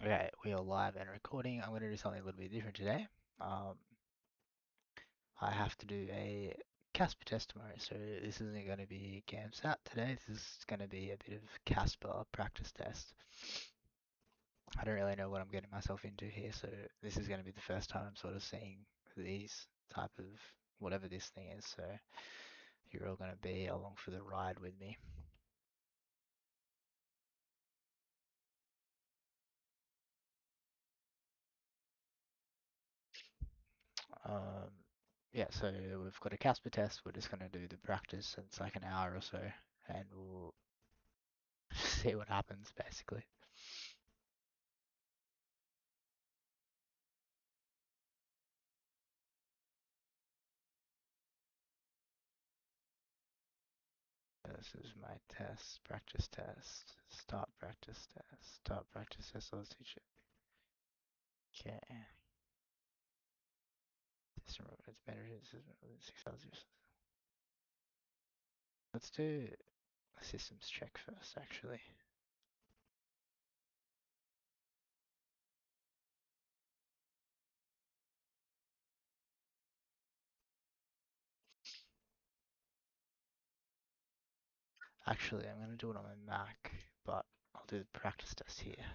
Okay, we are live and recording. I'm going to do something a little bit different today. Um, I have to do a Casper test tomorrow, so this isn't going to be GAMSAT today. This is going to be a bit of Casper practice test. I don't really know what I'm getting myself into here, so this is going to be the first time I'm sort of seeing these type of whatever this thing is. So you're all going to be along for the ride with me. Um, yeah, so we've got a Casper test. We're just going to do the practice. It's like an hour or so, and we'll see what happens basically. This is my test, practice test, start practice test, start practice test. Let's teach it. Okay. It's better. It's 6,000. Let's do a systems check first, actually. Actually, I'm going to do it on my Mac, but I'll do the practice test here.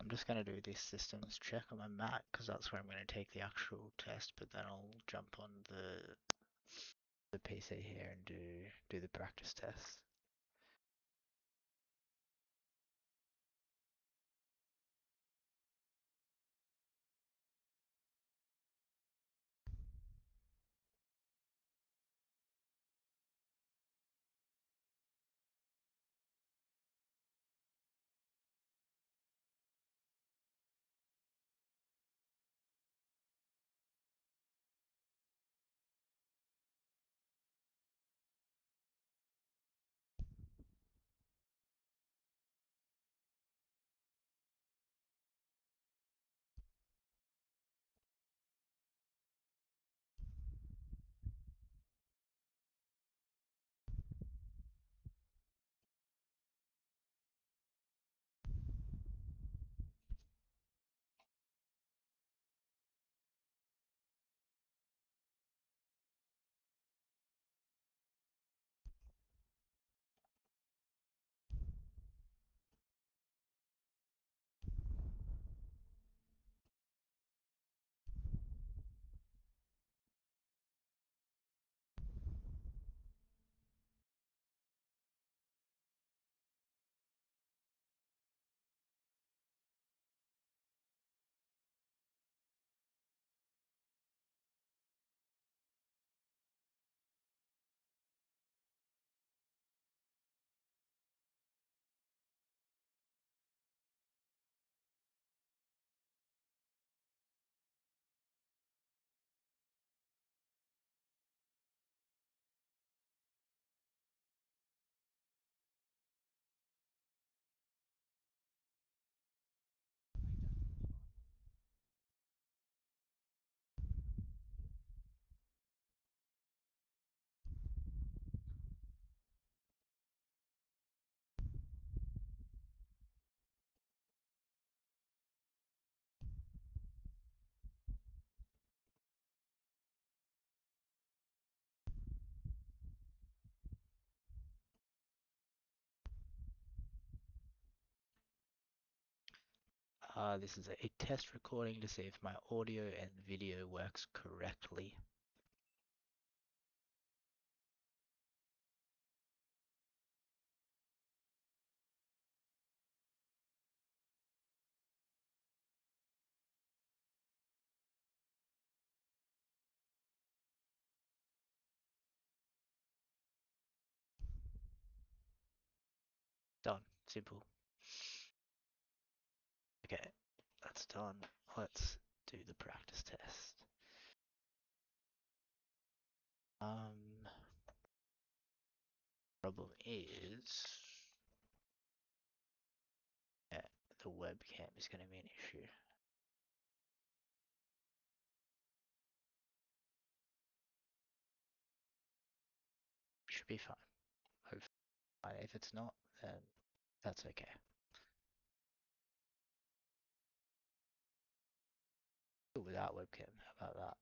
I'm just going to do this systems check on my Mac because that's where I'm going to take the actual test, but then I'll jump on the PC here and do the practice test. This is a test recording to see if my audio and video works correctly. Done. Simple. Okay, that's done. Let's do the practice test. Problem is, yeah, the webcam is going to be an issue. Should be fine. Hopefully, if it's not, then that's okay. Without webcam, how about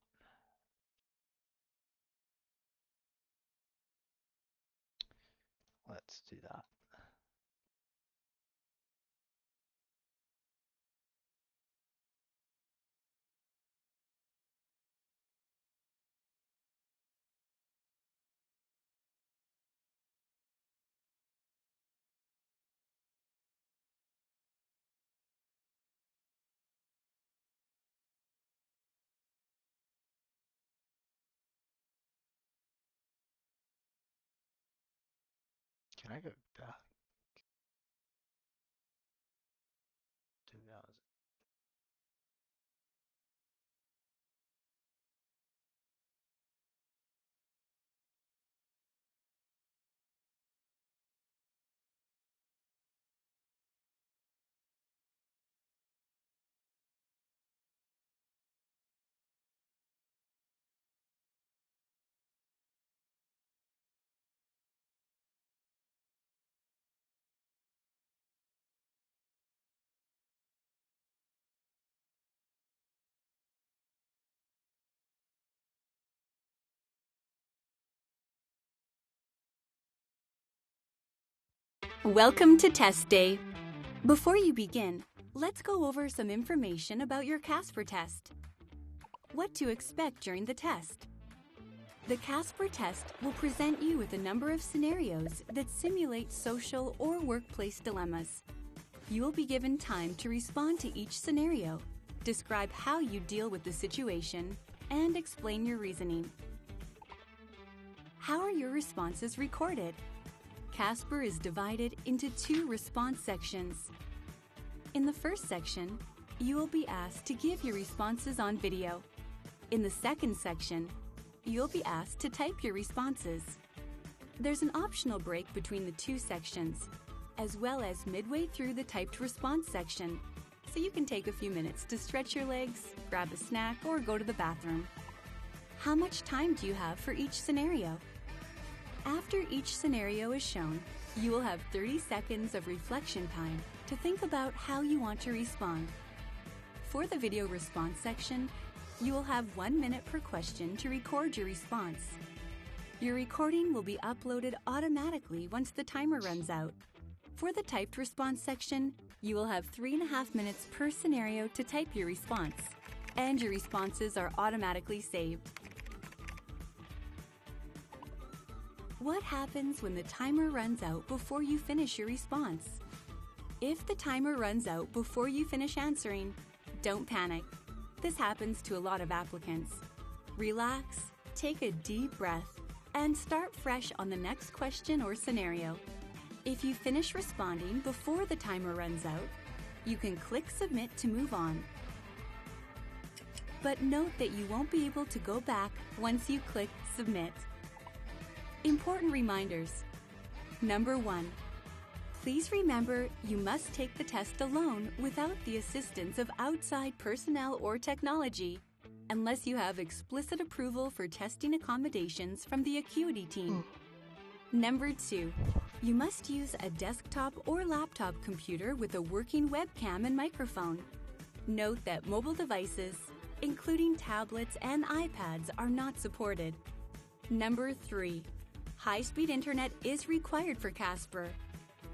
that? Let's do that. Can I go back 2 hours? Welcome to Test Day. Before you begin, let's go over some information about your Casper test. What to expect during the test. The Casper test will present you with a number of scenarios that simulate social or workplace dilemmas. You will be given time to respond to each scenario, describe how you deal with the situation, and explain your reasoning. How are your responses recorded? Casper is divided into 2 response sections. In the first section, you will be asked to give your responses on video. In the second section, you'll be asked to type your responses. There's an optional break between the 2 sections, as well as midway through the typed response section, so you can take a few minutes to stretch your legs, grab a snack, or go to the bathroom. How much time do you have for each scenario? After each scenario is shown, you will have 30 seconds of reflection time to think about how you want to respond. For the video response section, you will have 1 minute per question to record your response. Your recording will be uploaded automatically once the timer runs out. For the typed response section, you will have 3.5 minutes per scenario to type your response, and your responses are automatically saved. What happens when the timer runs out before you finish your response? If the timer runs out before you finish answering, don't panic. This happens to a lot of applicants. Relax, take a deep breath, and start fresh on the next question or scenario. If you finish responding before the timer runs out, you can click Submit to move on. But note that you won't be able to go back once you click Submit. Important reminders. Number 1. Please remember you must take the test alone without the assistance of outside personnel or technology, unless you have explicit approval for testing accommodations from the Acuity team. Number 2. You must use a desktop or laptop computer with a working webcam and microphone. Note that mobile devices, including tablets and iPads, are not supported. Number 3. High-speed internet is required for Casper.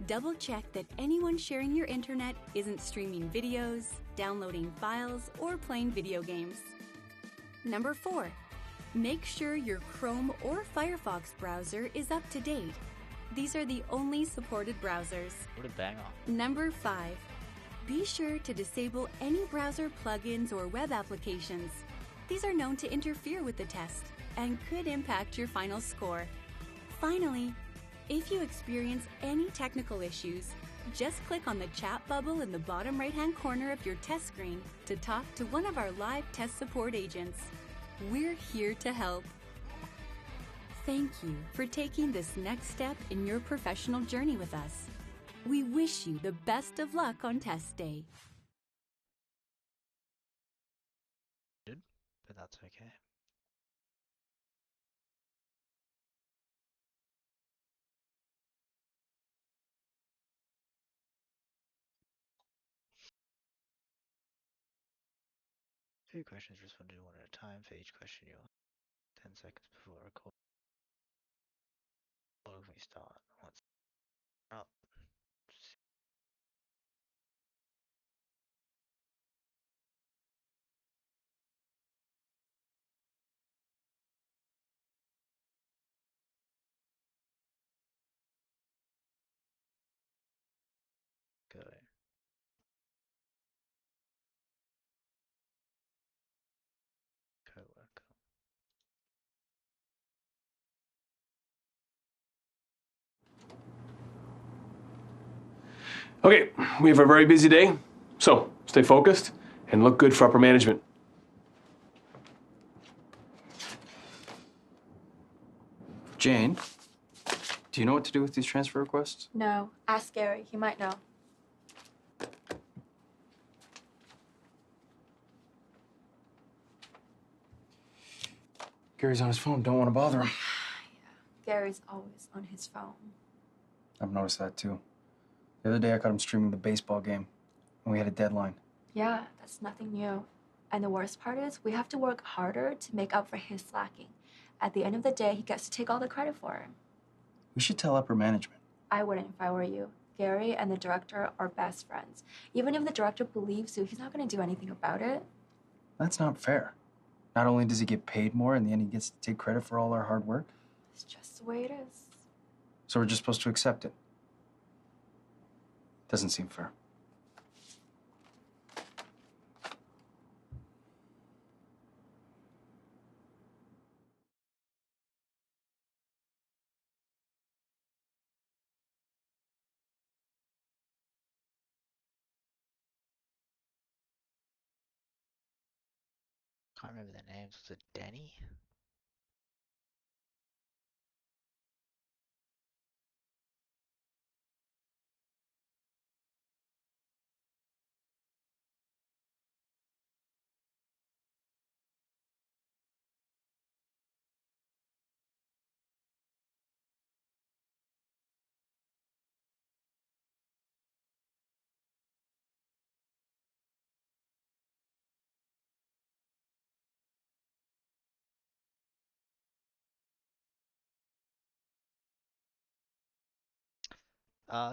Double check that anyone sharing your internet isn't streaming videos, downloading files, or playing video games. Number 4. Make sure your Chrome or Firefox browser is up to date. These are the only supported browsers. What a banger. Number 5. Be sure to disable any browser plugins or web applications. These are known to interfere with the test and could impact your final score. Finally, if you experience any technical issues, just click on the chat bubble in the bottom right-hand corner of your test screen to talk to one of our live test support agents. We're here to help. Thank you for taking this next step in your professional journey with us. We wish you the best of luck on test day. But that's okay. Two questions responded one at a time. For each question, you'll 10 seconds before recording. When we start, what's up? Go. Coworker. Okay, we have a very busy day, so stay focused and look good for upper management. Jane, do you know what to do with these transfer requests? No, ask Gary. He might know. Gary's on his phone. Don't want to bother him. Gary's always on his phone. I've noticed that too. The other day I caught him streaming the baseball game, and we had a deadline. Yeah, that's nothing new. And the worst part is, we have to work harder to make up for his slacking. At the end of the day, he gets to take all the credit for it. We should tell upper management. I wouldn't if I were you. Gary and the director are best friends. Even if the director believes you, he's not going to do anything about it. That's not fair. Not only does he get paid more, in the end he gets to take credit for all our hard work. It's just the way it is. So we're just supposed to accept it. Doesn't seem fair. Can't remember their names. Was it Danny?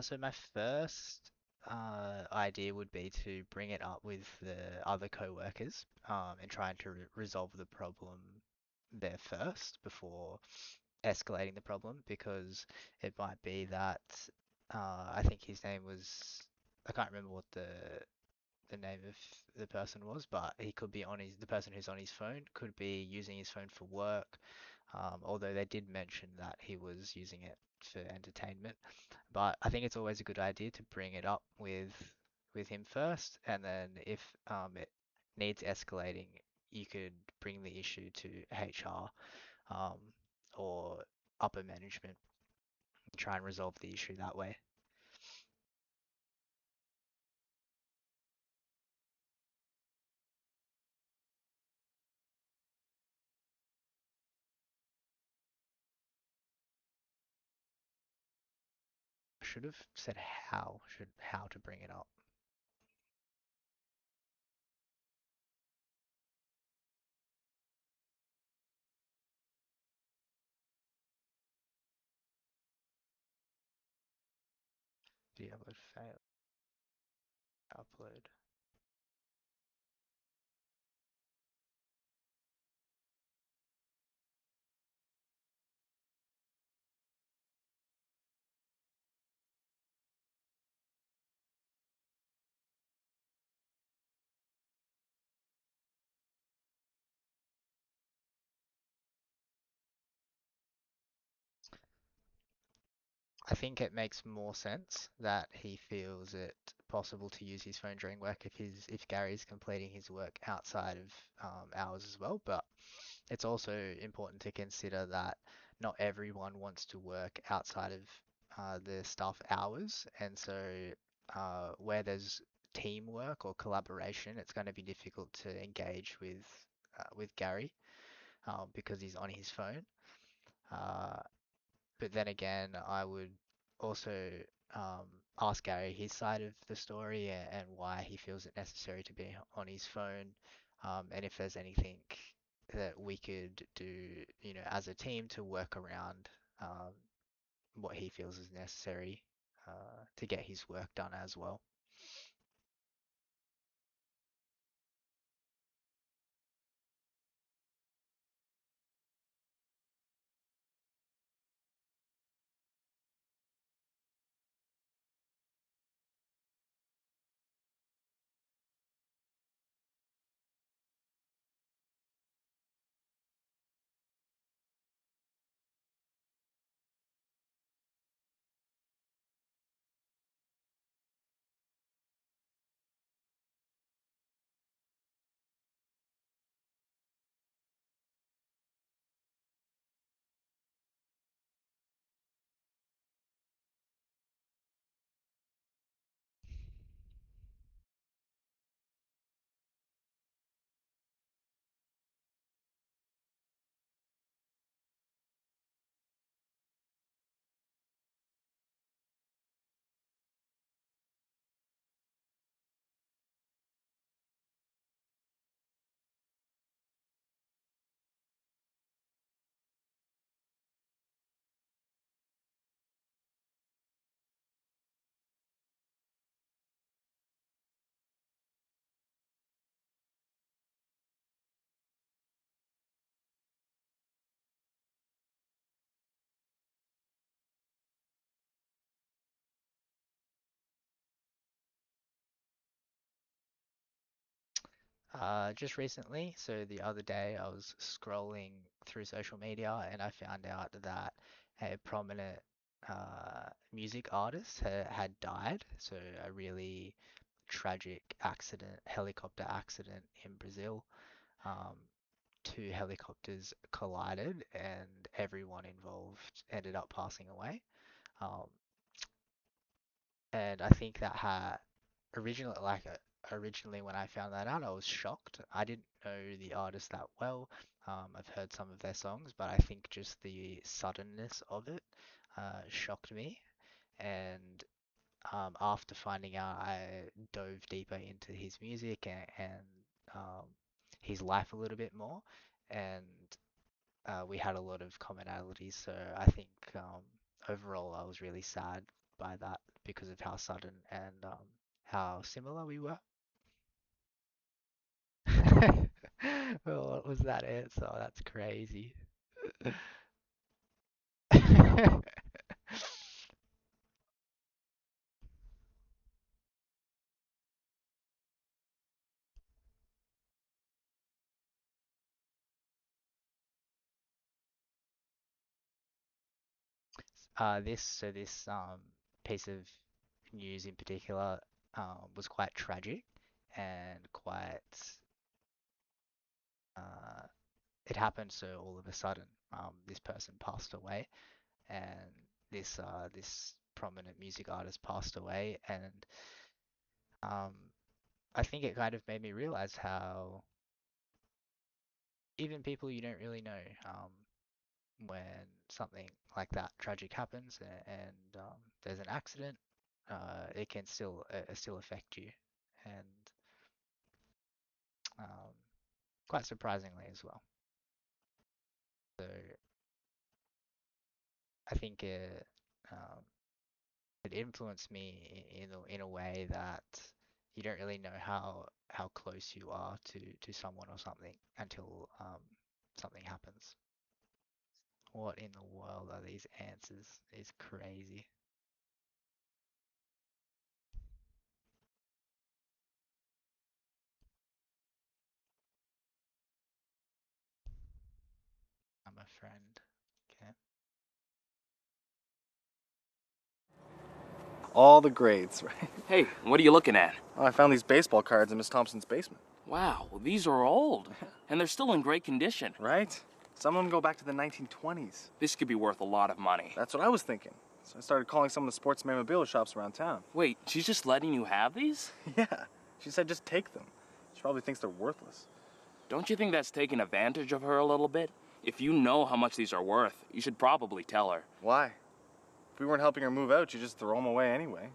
So my first idea would be to bring it up with the other co-workers and trying to resolve the problem there first before escalating the problem, because it might be that I think his name was, I can't remember what the name of the person was, but he could be on the person who's on his phone could be using his phone for work, although they did mention that he was using it for entertainment. But I think it's always a good idea to bring it up with him first, and then if it needs escalating, you could bring the issue to HR um, or upper management and try and resolve the issue that way. I should have said how to bring it up. The upload failed. Upload. I think it makes more sense that he feels it possible to use his phone during work if Gary's completing his work outside of hours as well. But it's also important to consider that not everyone wants to work outside of the staff hours, and so where there's teamwork or collaboration, it's going to be difficult to engage with Gary because he's on his phone. Uh, but then again, I would also um, ask Gary his side of the story and why he feels it necessary to be on his phone, and if there's anything that we could do, as a team to work around what he feels is necessary to get his work done as well. Just recently, so the other day, I was scrolling through social media and I found out that a prominent music artist had died. So a really tragic accident, helicopter accident in Brazil. Um, Two helicopters collided and everyone involved ended up passing away. Um, and I think that had originally when I found that out, I was shocked. I didn't know the artist that well. I've heard some of their songs, but I think just the suddenness of it shocked me. And after finding out, I dove deeper into his music and his life a little bit more, and we had a lot of commonalities. So I think overall, I was really sad by that because of how sudden and how similar we were. Well, what was that answer? That's crazy. This piece of news in particular was quite tragic and quite uh, it happened so all of a sudden. This person passed away, and this prominent music artist passed away, and um, I think it kind of made me realize how even people you don't really know, when something like that tragic happens and there's an accident, it can still affect you, and um, quite surprisingly as well. So I think it influenced me in a way that you don't really know how close you are to someone or something until something happens. What in the world are these answers? It's crazy. I'm a friend. Okay. All the grades, right? Hey, what are you looking at? Oh, I found these baseball cards in Miss Thompson's basement. Wow, these are old, and they're still in great condition. Right? Some of them go back to the 1920s. This could be worth a lot of money. That's what I was thinking. So I started calling some of the sports memorabilia shops around town. Wait, she's just letting you have these? Yeah. She said just take them. She probably thinks they're worthless. Don't you think that's taking advantage of her a little bit? If you know how much these are worth, you should probably tell her. Why? If we weren't helping her move out, she'd just throw them away anyway.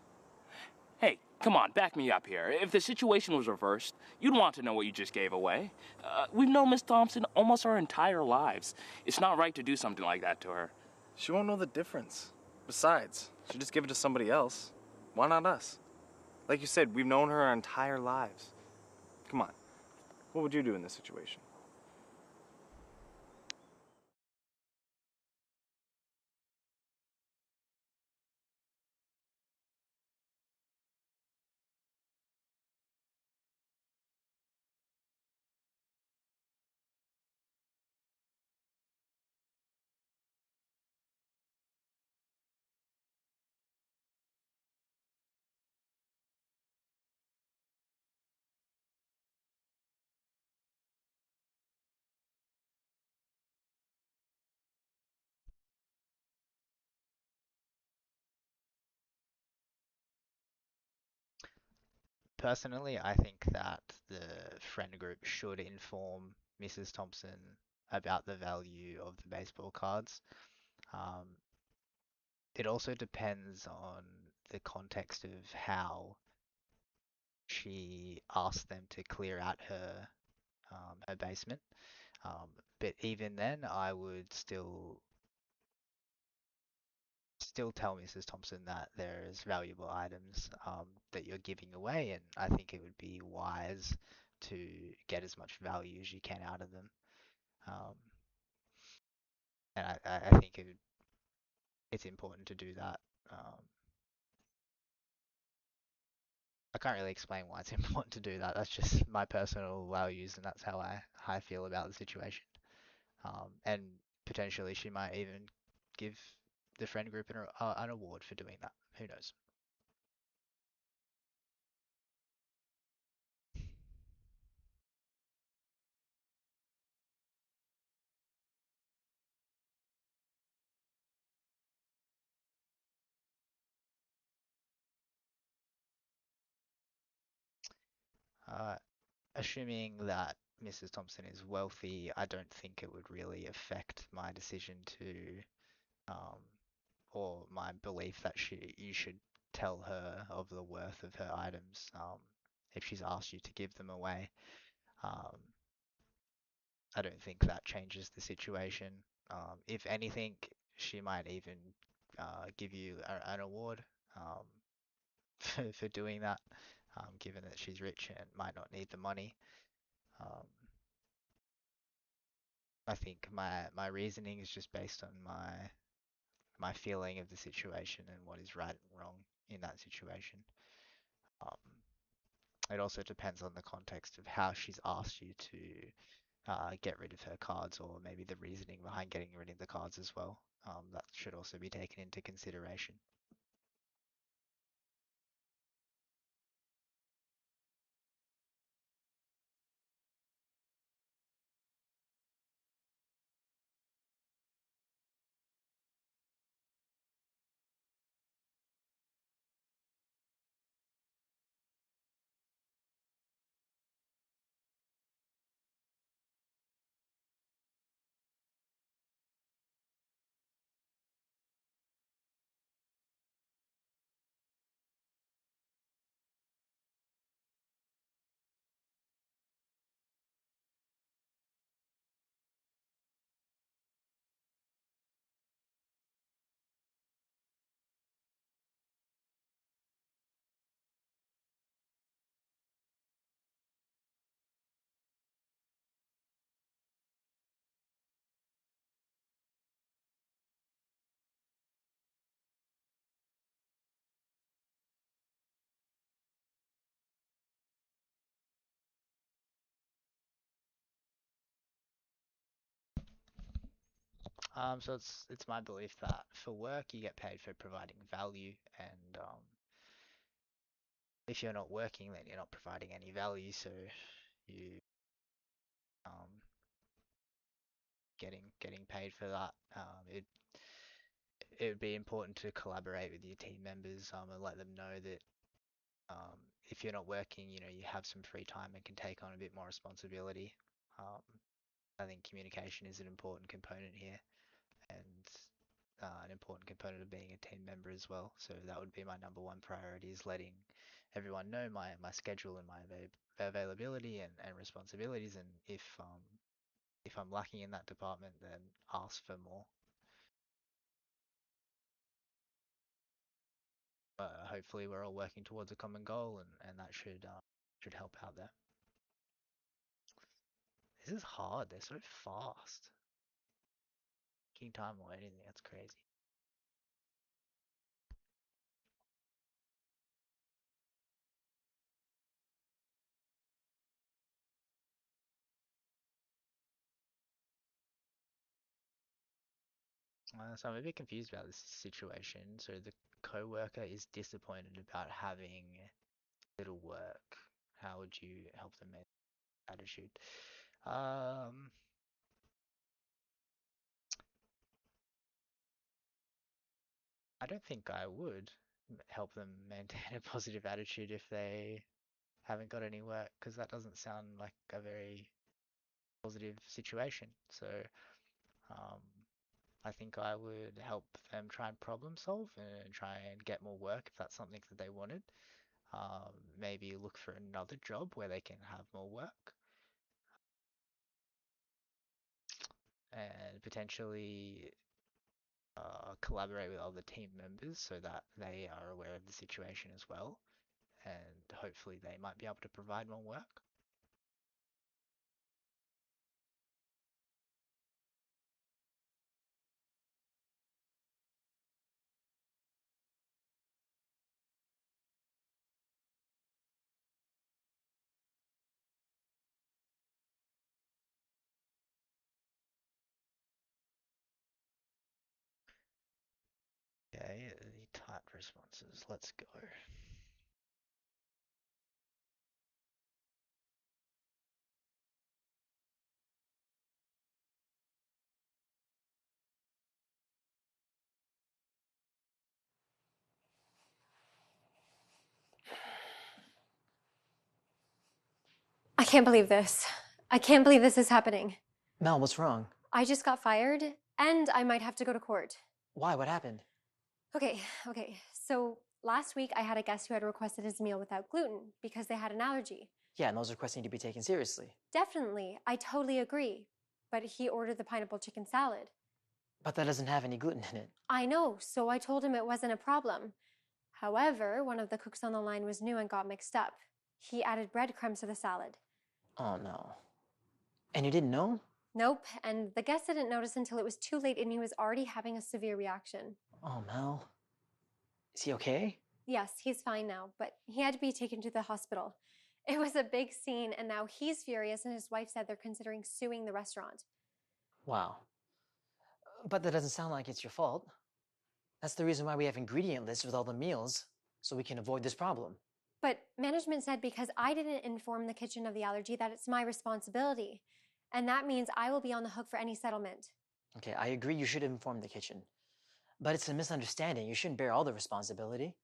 Hey, come on, back me up here. If the situation was reversed, you'd want to know what you just gave away. We've known Miss Thompson almost our entire lives. It's not right to do something like that to her. She won't know the difference. Besides, she'd just give it to somebody else. Why not us? Like you said, we've known her our entire lives. Come on. What would you do in this situation? Personally, I think that the friend group should inform Mrs. Thompson about the value of the baseball cards. Um, it also depends on the context of how she asked them to clear out her basement. Um, but even then, I would still tell Mrs. Thompson that there's valuable items that you're giving away, and I think it would be wise to get as much value as you can out of them. Um, and I think it's important to do that. Um, I can't really explain why it's important to do that. That's just my personal values, and that's how I feel about the situation. And potentially she might even give the friend group an award for doing that. Who knows? Uh, Assuming that Mrs. Thompson is wealthy, I don't think it would really affect my decision to, um, or my belief that you should tell her of the worth of her items, if she's asked you to give them away. Um, I don't think that changes the situation. If anything, she might even give you an award um, for doing that, given that she's rich and might not need the money. Um, I think my reasoning is just based on my feeling of the situation and what is right and wrong in that situation. Um, it also depends on the context of how she's asked you to get rid of her cards, or maybe the reasoning behind getting rid of the cards as well. That should also be taken into consideration. So it's my belief that for work you get paid for providing value, and if you're not working, then you're not providing any value. So you um, getting paid for that. It would be important to collaborate with your team members and let them know that if you're not working, you have some free time and can take on a bit more responsibility. Um, I think communication is an important component here, and an important component of being a team member as well. So that would be my number one priority, is letting everyone know my schedule and my availability and responsibilities. And if I'm lacking in that department, then ask for more. Hopefully we're all working towards a common goal, and that should help out there. This is hard. They're so fast. Taking time or anything, that's crazy. So I'm a bit confused about this situation. So the co-worker is disappointed about having little work. How would you help them make attitude? Um, I don't think I would help them maintain a positive attitude if they haven't got any work, because that doesn't sound like a very positive situation. So um, I think I would help them try and problem solve and try and get more work if that's something that they wanted. Maybe look for another job where they can have more work, and potentially collaborate with other team members so that they are aware of the situation as well, and hopefully they might be able to provide more work. Okay, the typed responses. Let's go. I can't believe this. I can't believe this is happening. Mel, what's wrong? I just got fired, and I might have to go to court. Why? What happened? Okay. So last week I had a guest who had requested his meal without gluten because they had an allergy. Yeah, and those requests need to be taken seriously. Definitely, I totally agree. But he ordered the pineapple chicken salad. But that doesn't have any gluten in it. I know, so I told him it wasn't a problem. However, one of the cooks on the line was new and got mixed up. He added breadcrumbs to the salad. Oh no. And you didn't know? Nope, and the guest didn't notice until it was too late and he was already having a severe reaction. Oh, Mel. Is he okay? Yes, he's fine now, but he had to be taken to the hospital. It was a big scene, and now he's furious, and his wife said they're considering suing the restaurant. Wow. But that doesn't sound like it's your fault. That's the reason why we have ingredient lists with all the meals, so we can avoid this problem. But management said because I didn't inform the kitchen of the allergy that it's my responsibility. And that means I will be on the hook for any settlement. Okay, I agree you should inform the kitchen. But it's a misunderstanding. You shouldn't bear all the responsibility.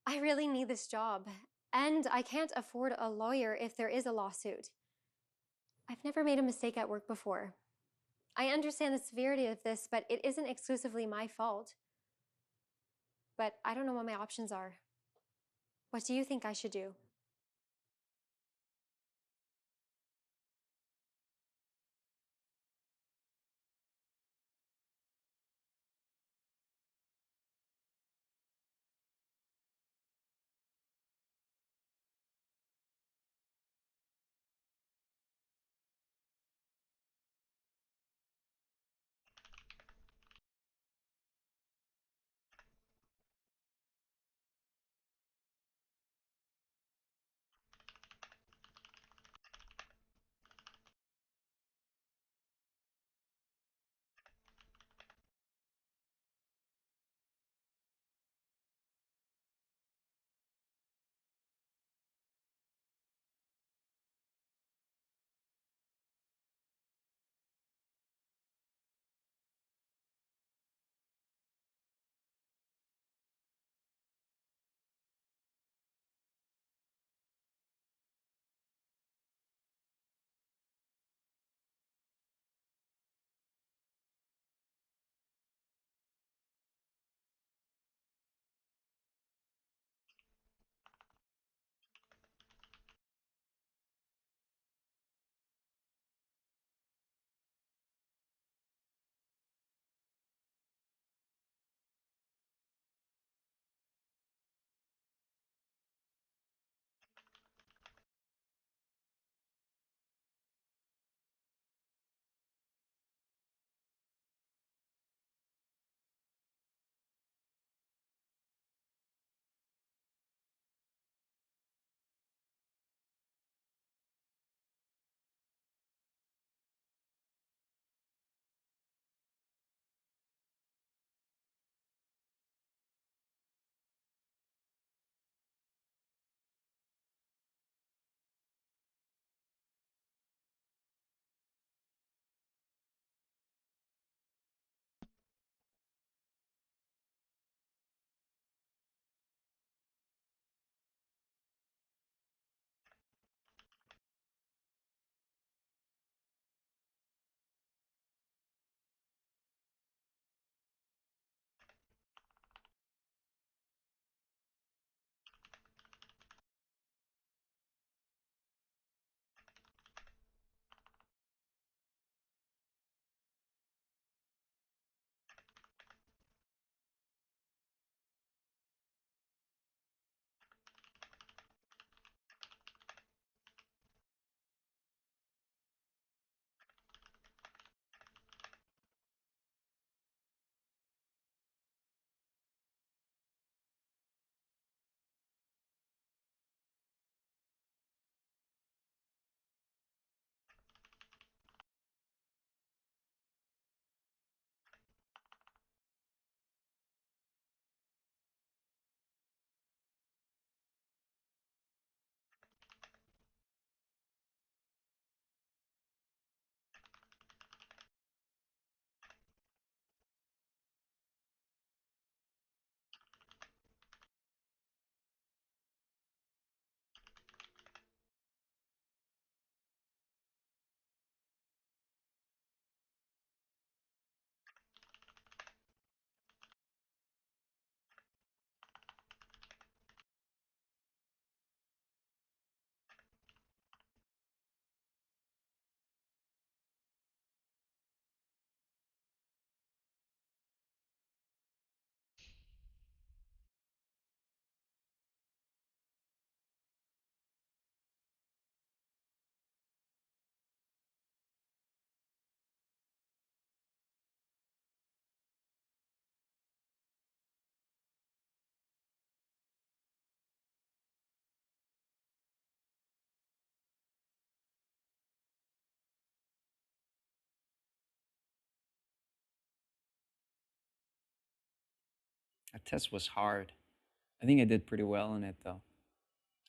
I really need this job, and I can't afford a lawyer if there is a lawsuit. I've never made a mistake at work before. I understand the severity of this, but it isn't exclusively my fault. But I don't know what my options are. What do you think I should do? That test was hard. I think I did pretty well in it, though.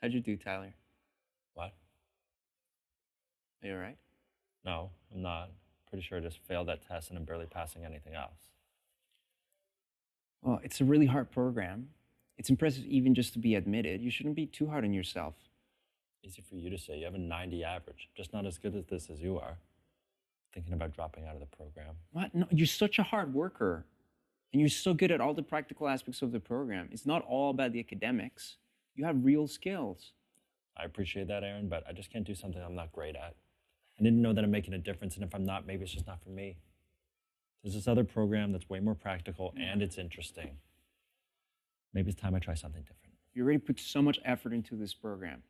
How'd you do, Tyler? What? Are you all right? No, I'm not. Pretty sure I just failed that test and I'm barely passing anything else. Well, it's a really hard program. It's impressive even just to be admitted. You shouldn't be too hard on yourself. Easy for you to say. You have a 90 average. Just not as good at this as you are. Thinking about dropping out of the program. What? No, you're such a hard worker. And you're so good at all the practical aspects of the program. It's not all about the academics. You have real skills. I appreciate that, Aaron, but I just can't do something I'm not great at. I didn't know that I'm making a difference, and if I'm not, maybe it's just not for me. There's this other program that's way more practical and it's interesting. Maybe it's time I try something different. You already put so much effort into this program.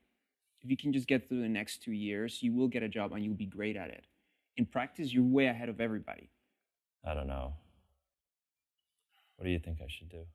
If you can just get through the next 2 years, you will get a job and you'll be great at it. In practice, you're way ahead of everybody. I don't know. What do you think I should do?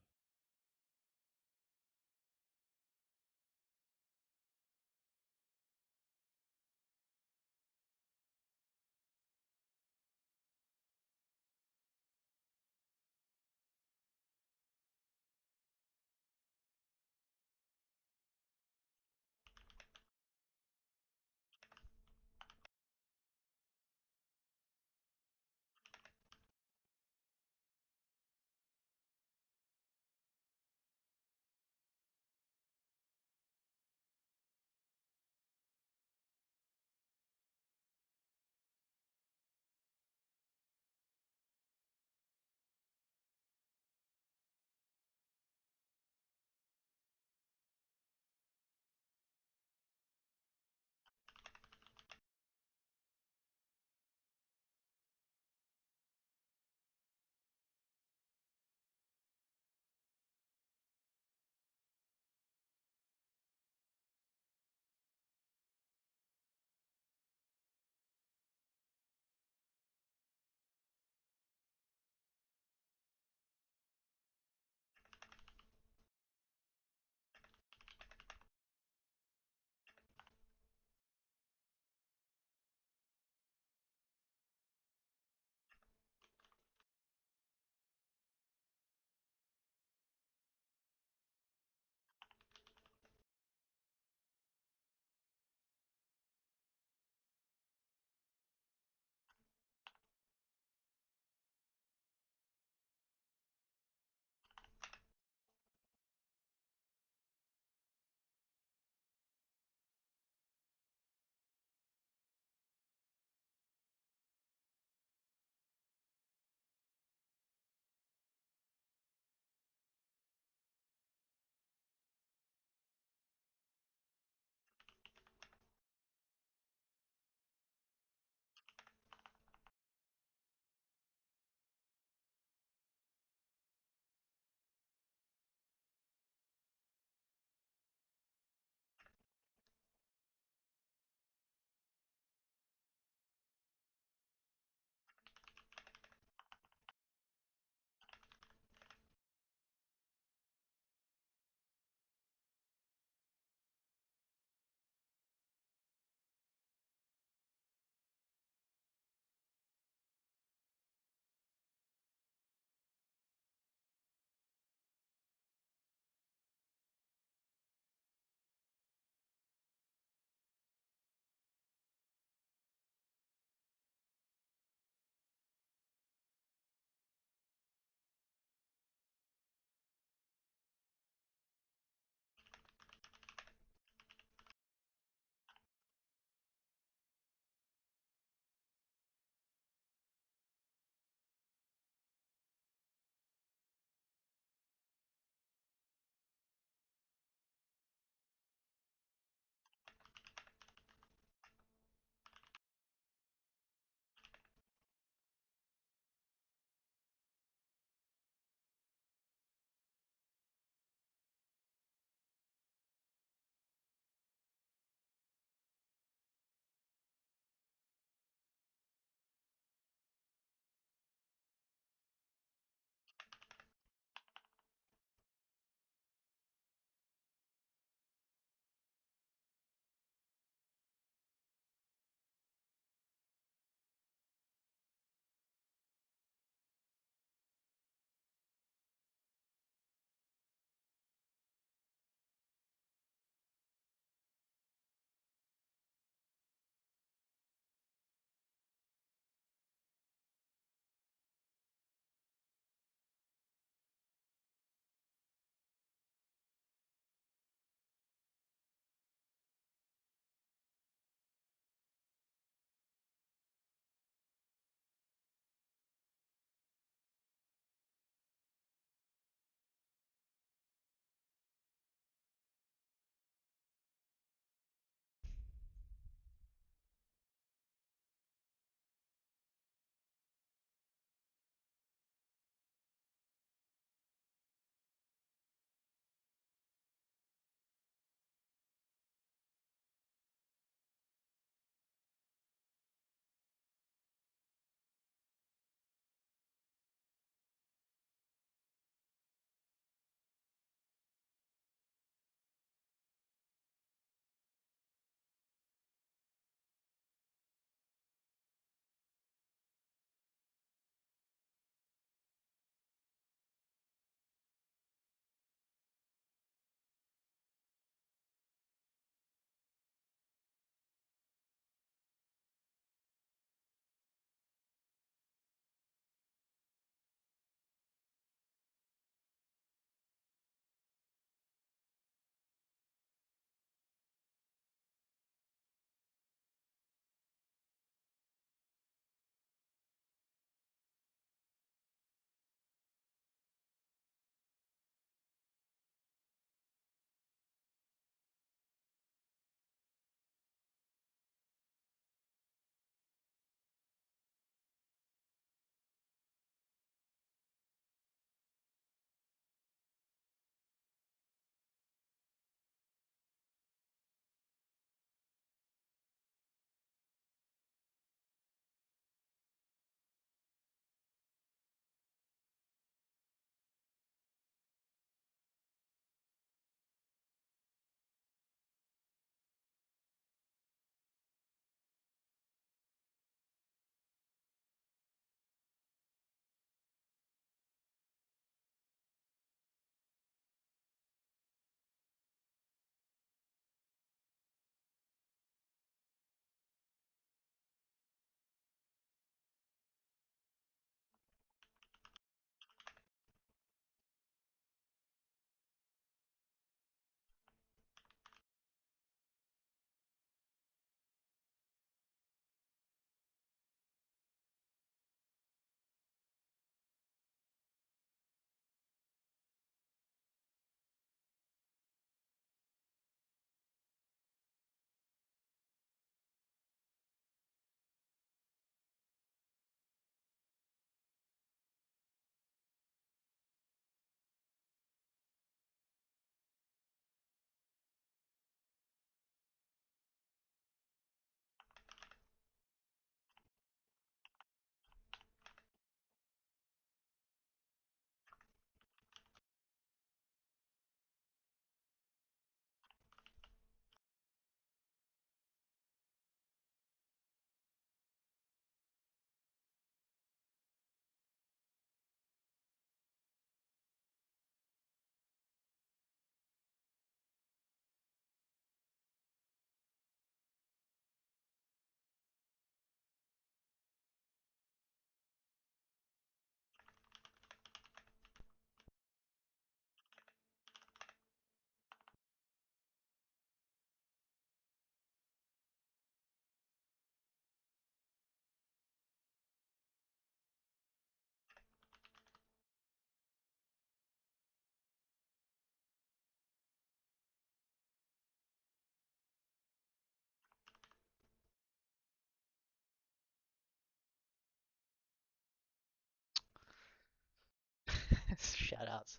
Shout out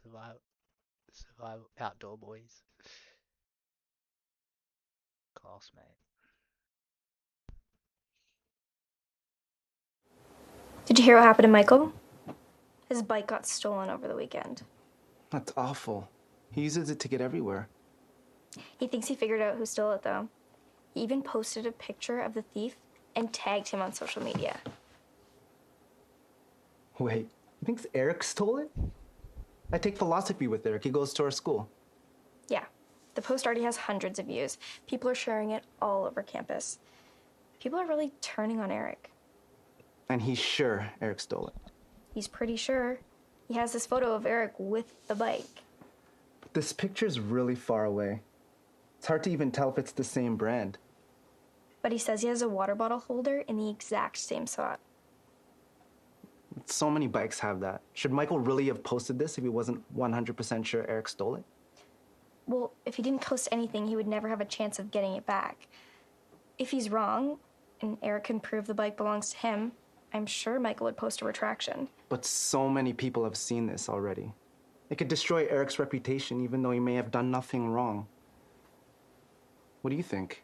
survival outdoor boys. Classmate. Did you hear what happened to Michael? His bike got stolen over the weekend. That's awful. He uses it to get everywhere. He thinks he figured out who stole it, though. He even posted a picture of the thief and tagged him on social media. Wait, you think Eric stole it? I take philosophy with Eric. He goes to our school. Yeah, the post already has hundreds of views. People are sharing it all over campus. People are really turning on Eric. And he's sure Eric stole it. He's pretty sure. He has this photo of Eric with the bike. But this picture's really far away. It's hard to even tell if it's the same brand. But he says he has a water bottle holder in the exact same spot. So many bikes have that. Should Michael really have posted this if he wasn't 100% sure Eric stole it? Well, if he didn't post anything, he would never have a chance of getting it back. If he's wrong, and Eric can prove the bike belongs to him, I'm sure Michael would post a retraction. But so many people have seen this already. It could destroy Eric's reputation even though he may have done nothing wrong. What do you think?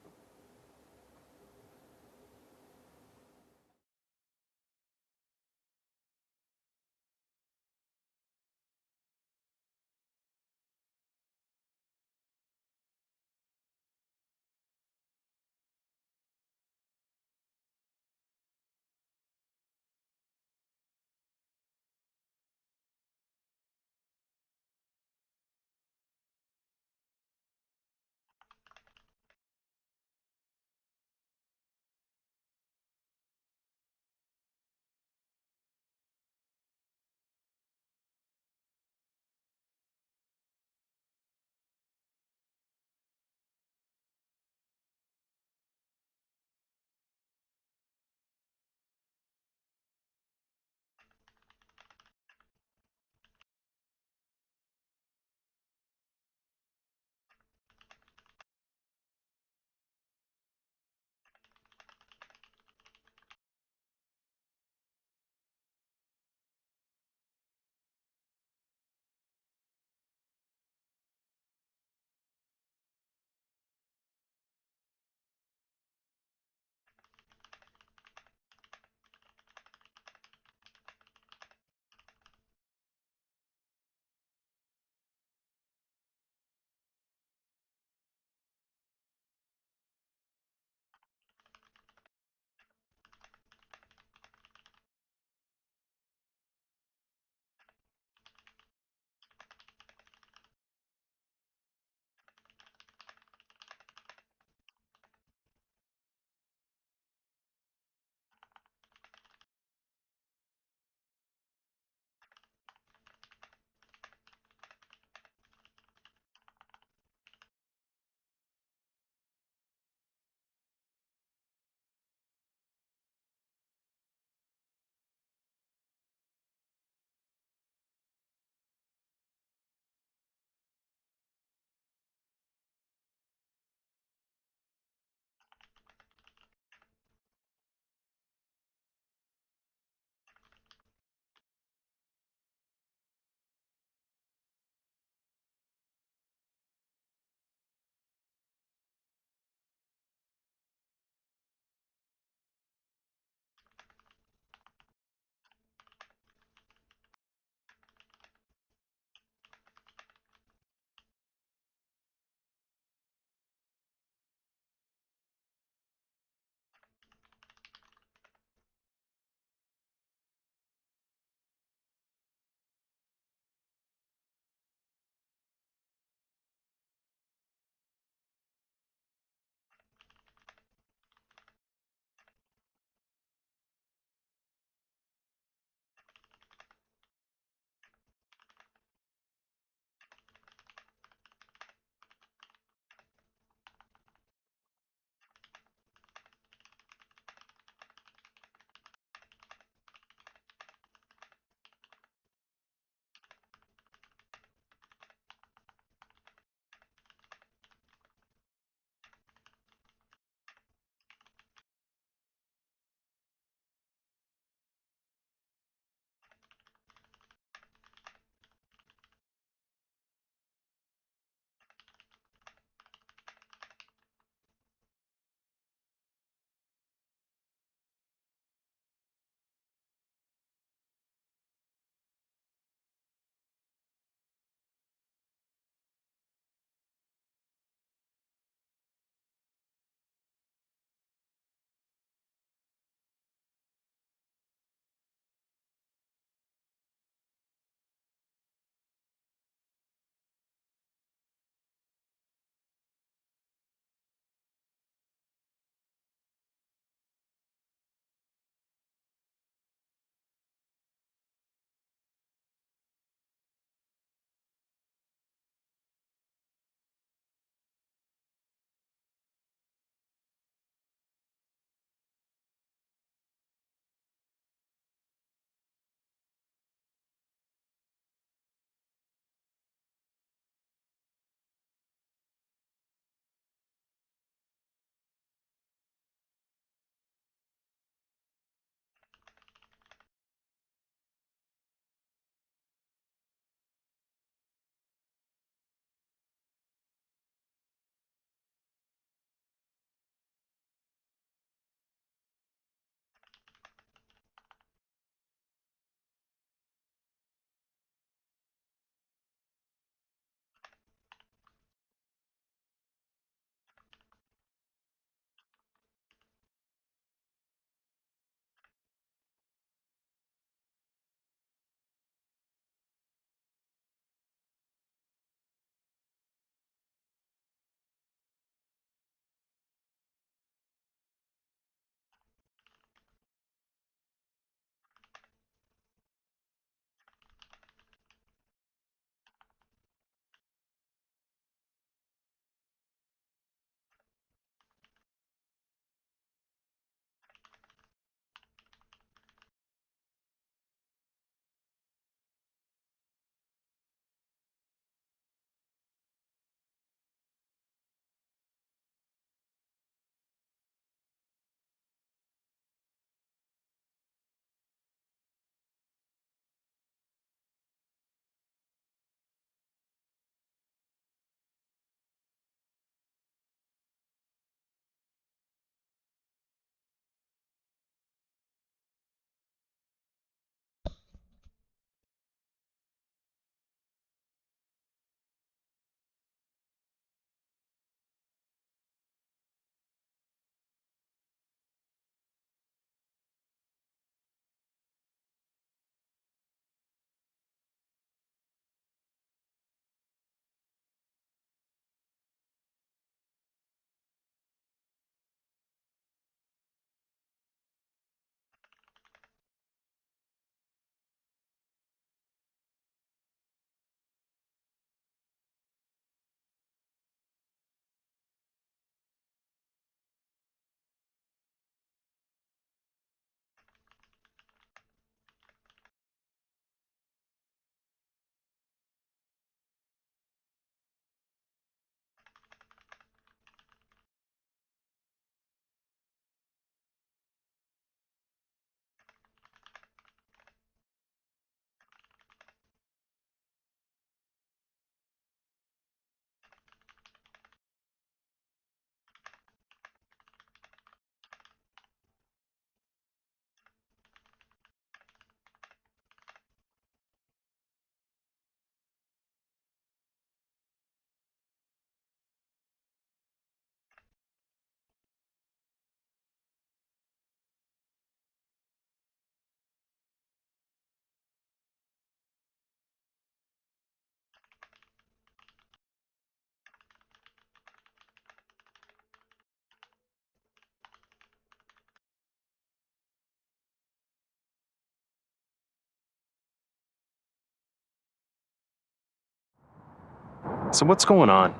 So what's going on?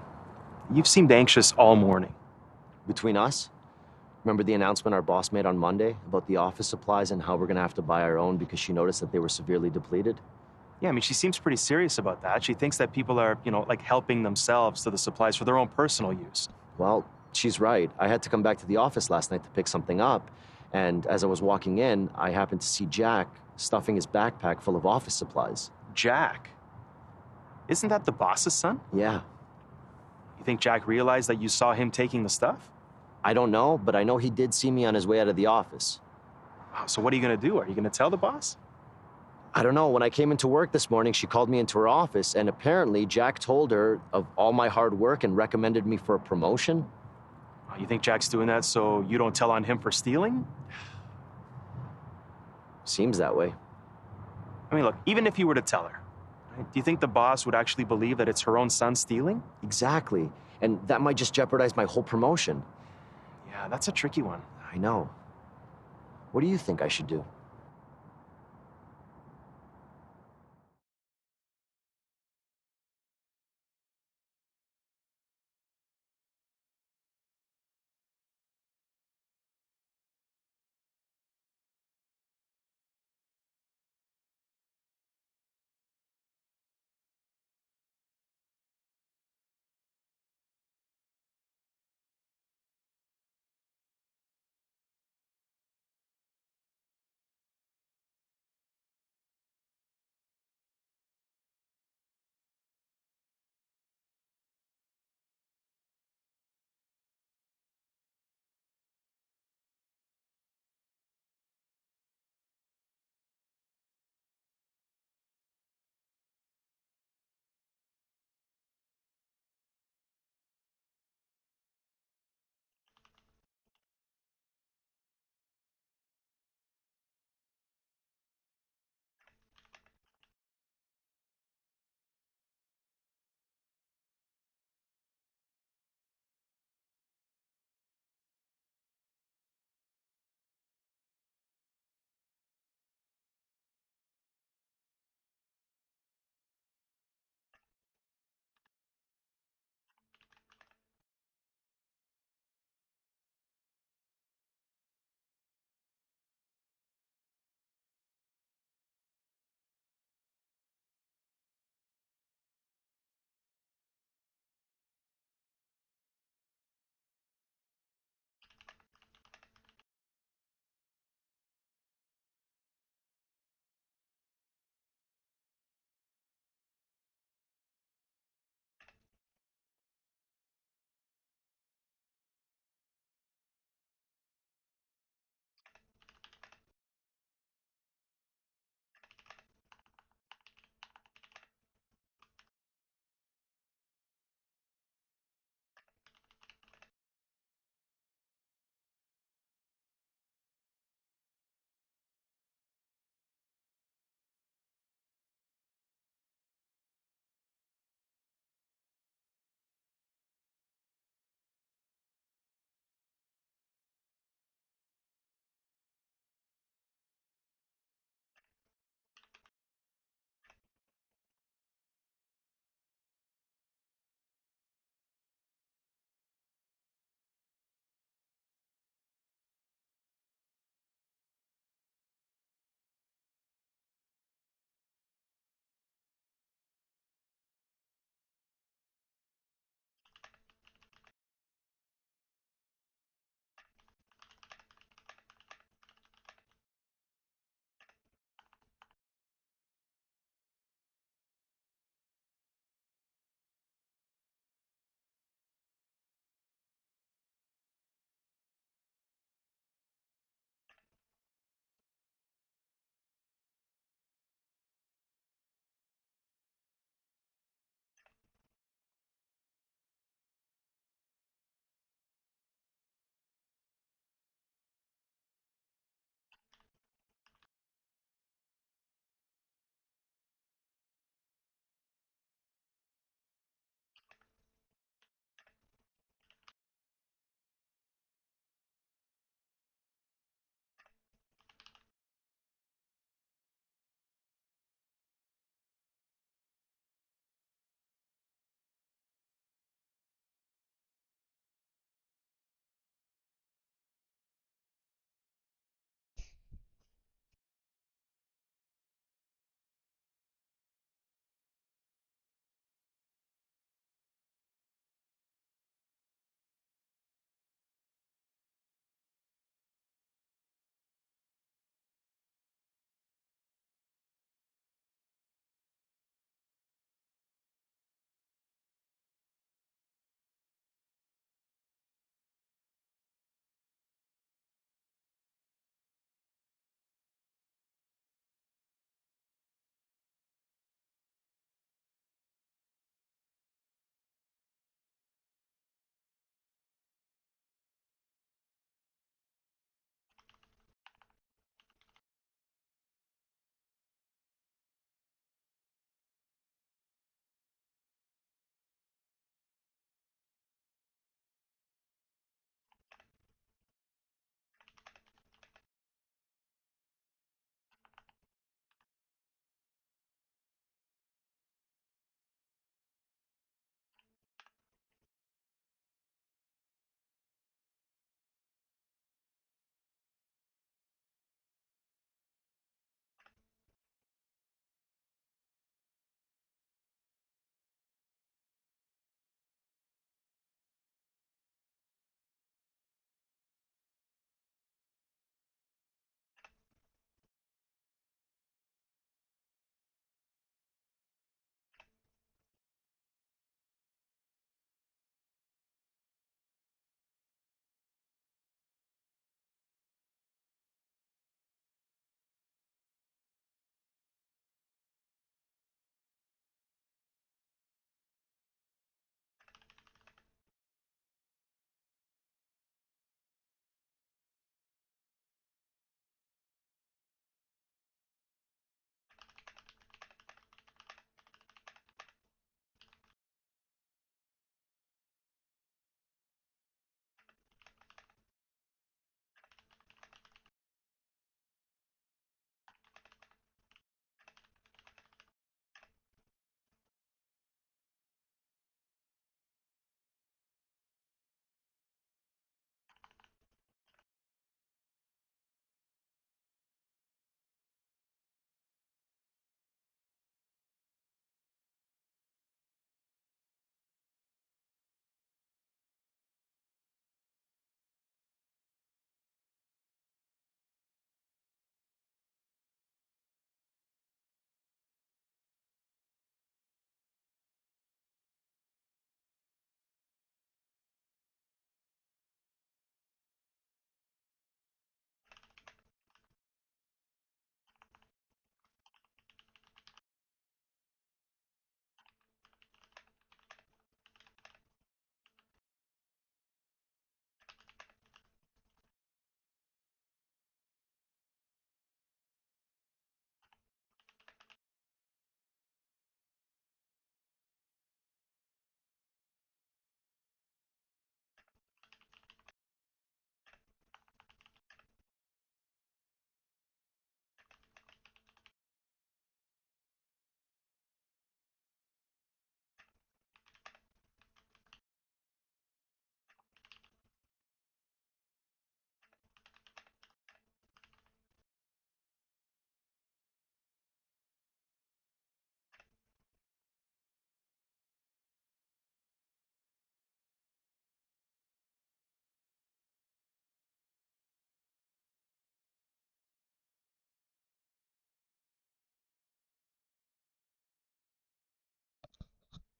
You've seemed anxious all morning. Between us, remember the announcement our boss made on Monday about the office supplies and how we're gonna have to buy our own because she noticed that they were severely depleted? Yeah, I mean, she seems pretty serious about that. She thinks that people are, like helping themselves to the supplies for their own personal use. Well, she's right. I had to come back to the office last night to pick something up, and as I was walking in, I happened to see Jack stuffing his backpack full of office supplies. Jack? Isn't that the boss's son? Yeah. You think Jack realized that you saw him taking the stuff? I don't know, but I know he did see me on his way out of the office. Wow, so what are you gonna do? Are you gonna tell the boss? I don't know. When I came into work this morning, she called me into her office, and apparently Jack told her of all my hard work and recommended me for a promotion. Oh, you think Jack's doing that so you don't tell on him for stealing? Seems that way. I mean, look, even if you were to tell her, right, do you think the boss would actually believe that it's her own son stealing? Exactly. And that might just jeopardize my whole promotion. Yeah, that's a tricky one. I know. What do you think I should do?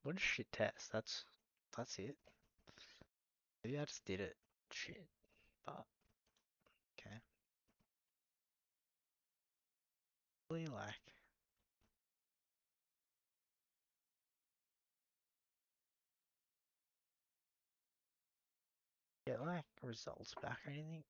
What a shit test. That's it. Maybe I just did it shit, but okay. Really like get like results back or anything?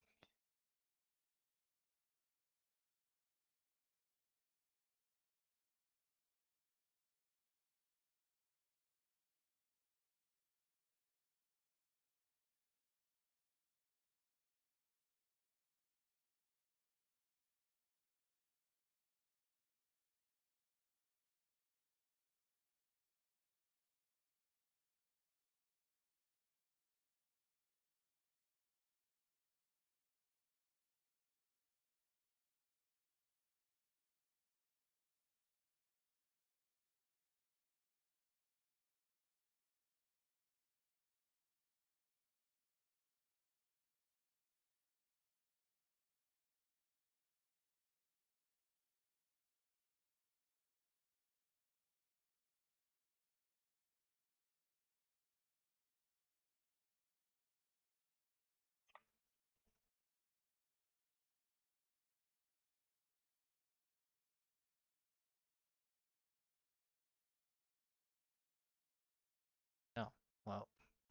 No. Well,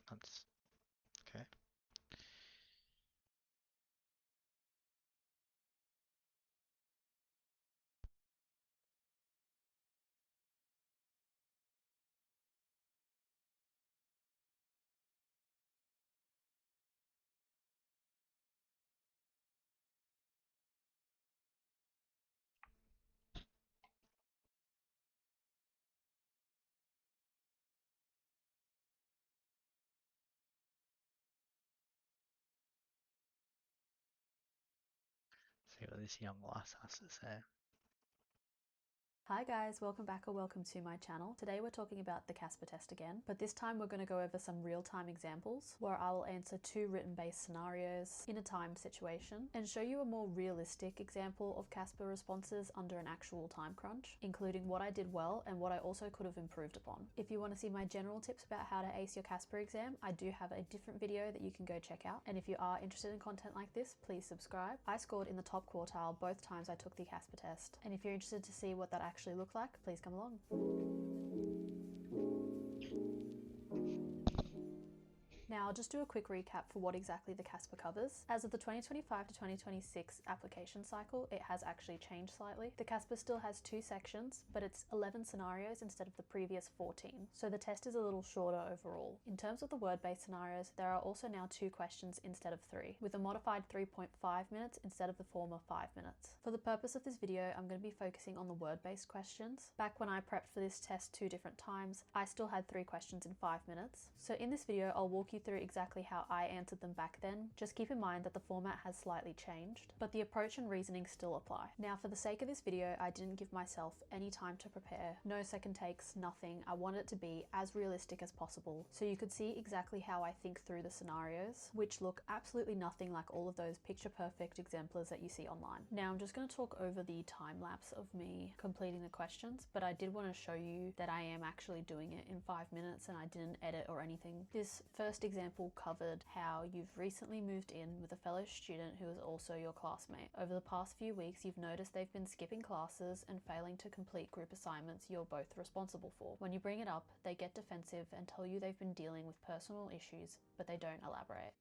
that's okay. See what this young lass has to say. Hi guys, welcome back or welcome to my channel. Today we're talking about the Casper test again, but this time we're going to go over some real-time examples where I will answer 2 written-based scenarios in a timed situation and show you a more realistic example of Casper responses under an actual time crunch, including what I did well and what I also could have improved upon. If you want to see my general tips about how to ace your Casper exam, I do have a different video that you can go check out. And if you are interested in content like this, please subscribe. I scored in the top quartile both times I took the Casper test, and if you're interested to see what that actually look like, please come along. Now I'll just do a quick recap for what exactly the Casper covers. As of the 2025 to 2026 application cycle, it has actually changed slightly. The Casper still has 2 sections, but it's 11 scenarios instead of the previous 14, so the test is a little shorter overall. In terms of the word-based scenarios, there are also now 2 questions instead of 3, with a modified 3.5 minutes instead of the former 5 minutes. For the purpose of this video, I'm going to be focusing on the word-based questions. Back when I prepped for this test 2 different times, I still had 3 questions in 5 minutes. So in this video, I'll walk you through exactly how I answered them back then. Just keep in mind that the format has slightly changed, but the approach and reasoning still apply. Now, for the sake of this video, I didn't give myself any time to prepare, no second takes, nothing. I wanted it to be as realistic as possible, so you could see exactly how I think through the scenarios, which look absolutely nothing like all of those picture perfect exemplars that you see online. Now, I'm just going to talk over the time lapse of me completing the questions, but I did want to show you that I am actually doing it in 5 minutes and I didn't edit or anything. This first example covered how you've recently moved in with a fellow student who is also your classmate. Over the past few weeks, you've noticed they've been skipping classes and failing to complete group assignments you're both responsible for. When you bring it up, they get defensive and tell you they've been dealing with personal issues, but they don't elaborate.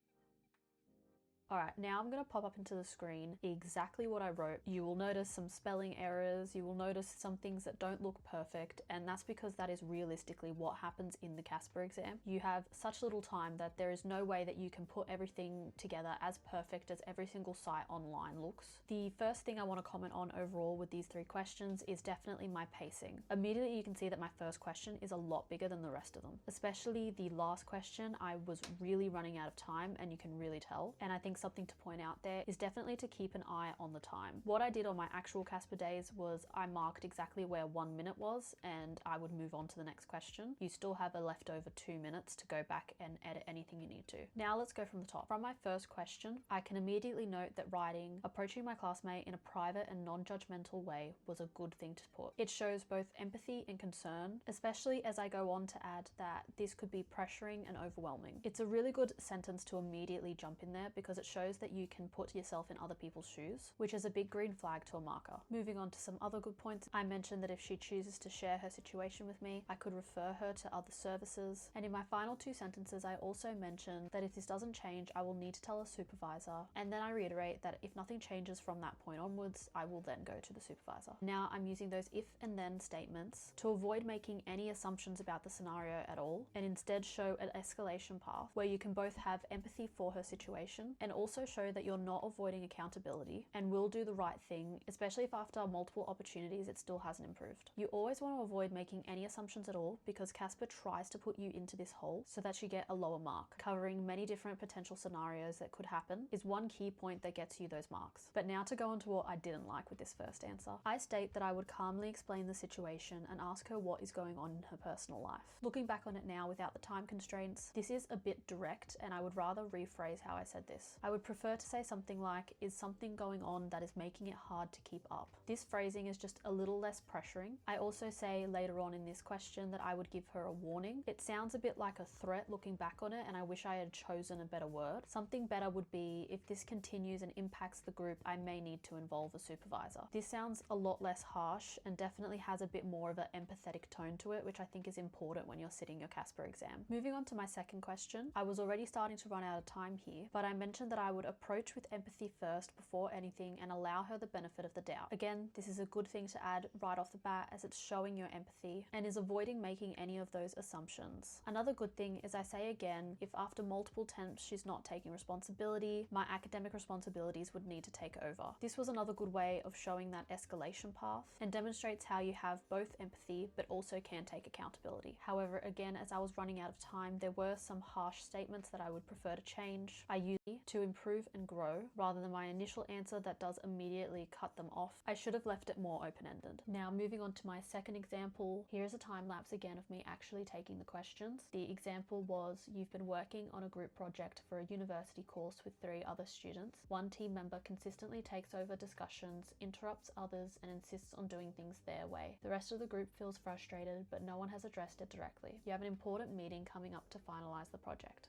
Alright, now I'm going to pop up into the screen exactly what I wrote. You will notice some spelling errors, you will notice some things that don't look perfect, and that's because that is realistically what happens in the Casper exam. You have such little time that there is no way that you can put everything together as perfect as every single site online looks. The first thing I want to comment on overall with these 3 questions is definitely my pacing. Immediately you can see that my first question is a lot bigger than the rest of them. Especially the last question, I was really running out of time and you can really tell. And I think something to point out there is definitely to keep an eye on the time. What I did on my actual Casper days was I marked exactly where 1 minute was and I would move on to the next question. You still have a leftover 2 minutes to go back and edit anything you need to. Now let's go from the top. From my first question, I can immediately note that writing, approaching my classmate in a private and non-judgmental way was a good thing to put. It shows both empathy and concern, especially as I go on to add that this could be pressuring and overwhelming. It's a really good sentence to immediately jump in there because it shows that you can put yourself in other people's shoes, which is a big green flag to a marker. Moving on to some other good points, I mentioned that if she chooses to share her situation with me, I could refer her to other services. And in my final 2 sentences, I also mentioned that if this doesn't change, I will need to tell a supervisor. And then I reiterate that if nothing changes from that point onwards, I will then go to the supervisor. Now I'm using those if and then statements to avoid making any assumptions about the scenario at all, and instead show an escalation path where you can both have empathy for her situation and also show that you're not avoiding accountability and will do the right thing, especially if after multiple opportunities it still hasn't improved. You always want to avoid making any assumptions at all because Casper tries to put you into this hole so that you get a lower mark. Covering many different potential scenarios that could happen is one key point that gets you those marks. But now to go on to what I didn't like with this first answer. I state that I would calmly explain the situation and ask her what is going on in her personal life. Looking back on it now without the time constraints, this is a bit direct and I would rather rephrase how I said this. I would prefer to say something like, is something going on that is making it hard to keep up? This phrasing is just a little less pressuring. I also say later on in this question that I would give her a warning. It sounds a bit like a threat looking back on it, and I wish I had chosen a better word. Something better would be, if this continues and impacts the group, I may need to involve a supervisor. This sounds a lot less harsh and definitely has a bit more of an empathetic tone to it, which I think is important when you're sitting your Casper exam. Moving on to my second question, I was already starting to run out of time here, but I mentioned that I would approach with empathy first before anything and allow her the benefit of the doubt. Again, this is a good thing to add right off the bat as it's showing your empathy and is avoiding making any of those assumptions. Another good thing is I say again, if after multiple attempts she's not taking responsibility, my academic responsibilities would need to take over. This was another good way of showing that escalation path and demonstrates how you have both empathy but also can take accountability. However, again, as I was running out of time, there were some harsh statements that I would prefer to change. I use to improve and grow rather than my initial answer that does immediately cut them off. I should have left it more open-ended. Now moving on to my second example, here's a time lapse again of me actually taking the questions. The example was, you've been working on a group project for a university course with 3 other students. One team member consistently takes over discussions, interrupts others, and insists on doing things their way. The rest of the group feels frustrated, but no one has addressed it directly. You have an important meeting coming up to finalize the project.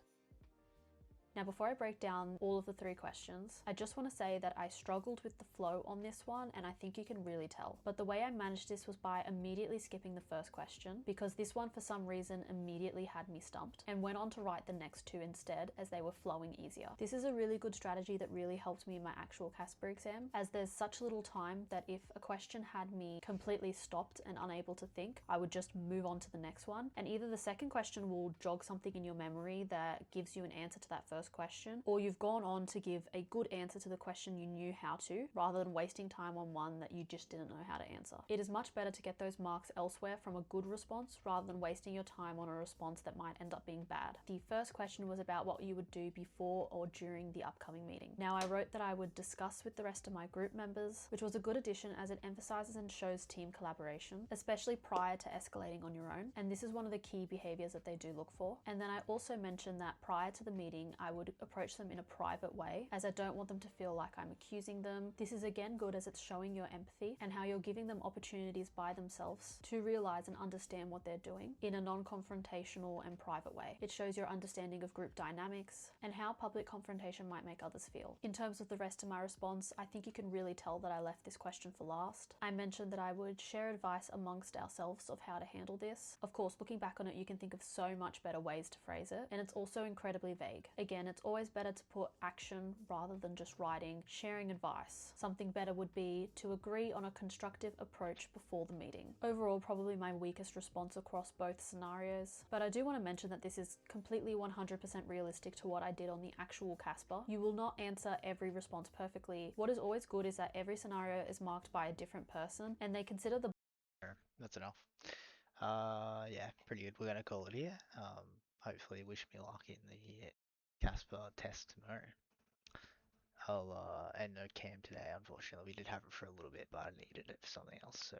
Now, before I break down all of the 3 questions, I just want to say that I struggled with the flow on this one, and I think you can really tell. But the way I managed this was by immediately skipping the first question, because this one for some reason immediately had me stumped, and went on to write the next 2 instead as they were flowing easier. This is a really good strategy that really helped me in my actual Casper exam, as there's such little time that if a question had me completely stopped and unable to think, I would just move on to the next one, and either the second question will jog something in your memory that gives you an answer to that first question, or you've gone on to give a good answer to the question you knew how to, rather than wasting time on one that you just didn't know how to answer. It is much better to get those marks elsewhere from a good response rather than wasting your time on a response that might end up being bad. The first question was about what you would do before or during the upcoming meeting. Now, I wrote that I would discuss with the rest of my group members, which was a good addition as it emphasizes and shows team collaboration, especially prior to escalating on your own, and this is one of the key behaviors that they do look for. And then I also mentioned that prior to the meeting, I would approach them in a private way, as I don't want them to feel like I'm accusing them. This is again good as it's showing your empathy and how you're giving them opportunities by themselves to realize and understand what they're doing in a non-confrontational and private way. It shows your understanding of group dynamics and how public confrontation might make others feel. In terms of the rest of my response, I think you can really tell that I left this question for last. I mentioned that I would share advice amongst ourselves of how to handle this. Of course, looking back on it, you can think of so much better ways to phrase it, and it's also incredibly vague. Again, it's always better to put action rather than just writing, sharing advice. Something better would be to agree on a constructive approach before the meeting. Overall, probably my weakest response across both scenarios, but I do want to mention that this is completely 100% realistic to what I did on the actual Casper. You will not answer every response perfectly. What is always good is that every scenario is marked by a different person and they consider the... That's enough. Yeah, pretty good. We're gonna call it here. Hopefully wish me luck in the Casper test tomorrow. and no Cam today, unfortunately. We did have it for a little bit, but I needed it for something else. So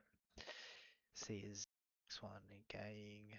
see you next one. Going.